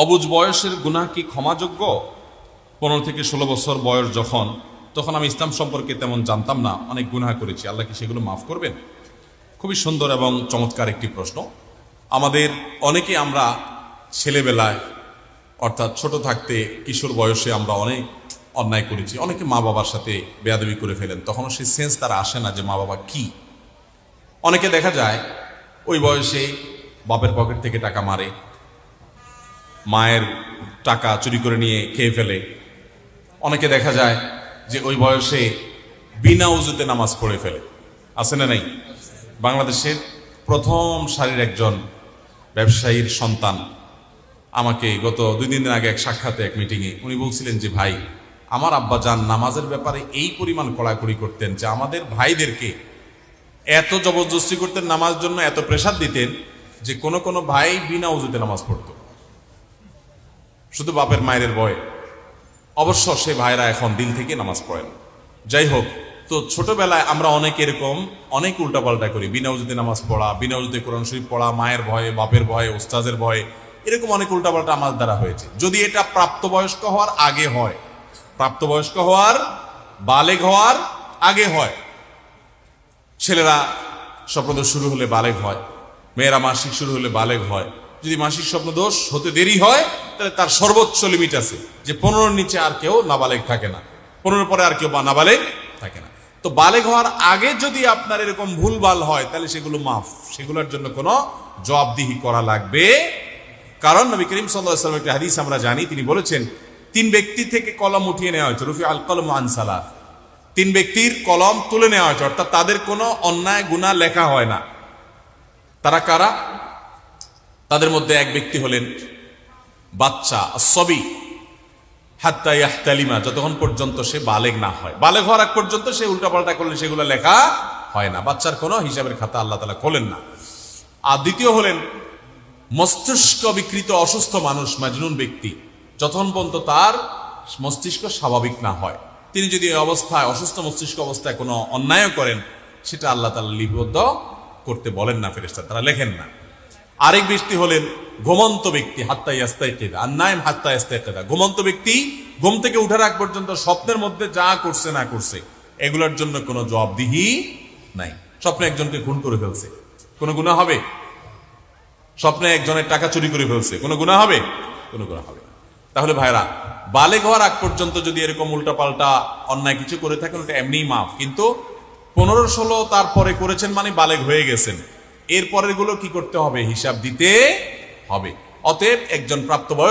অবুঝ বয়সের গুনাহ কি ক্ষমাযোগ্য? 15 থেকে 16 বছর বয়স তখন আমি ইসলাম সম্পর্কে তেমন জানতাম না, অনেক গুনাহ করেছি, আল্লাহ কি সেগুলো মাফ করবেন? খুবই সুন্দর এবং চমৎকার একটি প্রশ্ন। আমাদের অনেকে আমরা ছেলেবেলায় অর্থাৎ ছোট থাকতে কিশোর বয়সে আমরা অনেক অন্যায় করেছি, অনেকে মা বাবার সাথে বেয়াদবি করে ফেলেন, তখনও সেই সেন্স তারা আসে না যে মা বাবা কি। অনেকে দেখা যায় ওই বয়সে বাপের পকেট থেকে টাকা মারে, মায়ের টাকা চুরি করে নিয়ে খেয়ে ফেলে। অনেকে দেখা যায় যে ওই বয়সে বিনা উজুতে নামাজ পড়ে ফেলে। আছে না নাই? বাংলাদেশের প্রথম সারির একজন ব্যবসায়ীর সন্তান আমাকে গত 2 দিন আগে এক সাক্ষাতে, এক মিটিংয়ে উনি বলছিলেন যে ভাই, আমার আব্বা জান নামাজের ব্যাপারে এই পরিমাণ কড়াকড়ি করতেন যে আমাদের ভাইদেরকে এত জবরদস্তি করতেন নামাজ জন্য, এত প্রেসার দিতেন যে কোনো কোনো ভাই বিনা উজুতে নামাজ পড়তো শুধু বাপের মায়ের ভয়ে। অবশ্য সে ভাইরা এখন দিল থেকে নামাজ পড়েন। যাই হোক, তো ছোটবেলায় আমরা অনেক এরকম অনেক উল্টাপাল্টা করি, বিনা উজুতে নামাজ পড়া, বিনা উজুতে কোরআন শরীফ পড়া, মায়ের ভয়ে, বাপের ভয়ে, উস্তাজের ভয়ে, এরকম অনেক উল্টাপাল্টা আমার দ্বারা হয়েছে। যদি এটা প্রাপ্তবয়স্ক হওয়ার আগে হয়, প্রাপ্তবয়স্ক হওয়ার, বালেগ হওয়ার আগে হয়, ছেলেরা স্বপ্নদোষ শুরু হলে বালেগ হয়, মেয়েরা মাসিক শুরু হলে বালেগ হয়। যদি মাসিক স্বপ্নদোষ হতে দেরি হয় তাহলে তার সর্বোচ্চ লিমিট আছে যে 15-র নিচে আর কেউ নাবালেগ থাকে না, 15-র পরে আর কেউ নাবালেগ থাকে না। তো বালেগ হওয়ার আগে যদি আপনার এরকম ভুলভাল হয় তাহলে সেগুলো মাফ, সেগুলোর জন্য কোনো জবাবদিহি করা লাগবে। কারণ নবী করিম সাল্লাল্লাহু আলাইহি ওয়াসাল্লাম একটা হাদিস আমরা জানি, তিনি বলেছেন 3 ব্যক্তি থেকে কলম উঠিয়ে নেওয়া হয়েছে, রুফি আল কলম আন সালাত। 3 ব্যক্তির কলম তুলে নেওয়া হয়েছে, অর্থাৎ তাদের কোনো অন্যায় গুনাহ লেখা হয় না। তারা কারা? তাদের মধ্যে এক ব্যক্তি হলেন বাচ্চা, সবি, হাত্তা ইয়াহতালিমা, যতক্ষণ পর্যন্ত সে বালেগ না হয়। বালেগ হওয়ার আগ পর্যন্ত সে উল্টাপাল্টা করলে সেগুলো লেখা হয় না, বাচ্চার কোনো হিসাবের খাতা আল্লাহ তাআলা খোলেন না। আর দ্বিতীয় হলেন মস্তিষ্ক বিকৃত অসুস্থ মানুষ, মাজনুন ব্যক্তি, যতক্ষণ পর্যন্ত তার মস্তিষ্ক স্বাভাবিক না হয়। তিনি যদি এই অবস্থায়, অসুস্থ মস্তিষ্ক অবস্থায় কোনো অন্যায় করেন, সেটা আল্লাহ তাআলা লিপিবদ্ধ করতে বলেন না, ফেরেশতা তারা লেখেন না। আরেক ব্যক্তি হলেন ঘুমন্ত ব্যক্তি, হাত্তা ইয়াস্তাইকিযা, আন-নাইম হাত্তা ইয়াস্তাইকিযা, ঘুমন্ত ব্যক্তি ঘুম থেকে উঠার আগ পর্যন্ত স্বপ্নের মধ্যে যা করছে না করছে এগুলোর জন্য কোনো জবাবদিহি নাই। স্বপ্নে একজনকে খুন করে ফেলছে, কোনো গুনাহ হবে? স্বপ্নে একজনের টাকা চুরি করে ফেলছে, কোনো গুনাহ হবে? কোনো গুনাহ হবে না। তাহলে ভাইরা, বালেগ হওয়ার আগ পর্যন্ত যদি এরকম উল্টাপাল্টা অন্যায় কিছু করে থাকেন ওটা এমনিই মাফ, কিন্তু 15-16 তারপরে করেছেন মানে বালেগ হয়ে গেছেন, এরপরের গুলো কি করতে হবে? হিসাব দিতে হবে। অতএব একজন প্রাপ্তবয়স্ক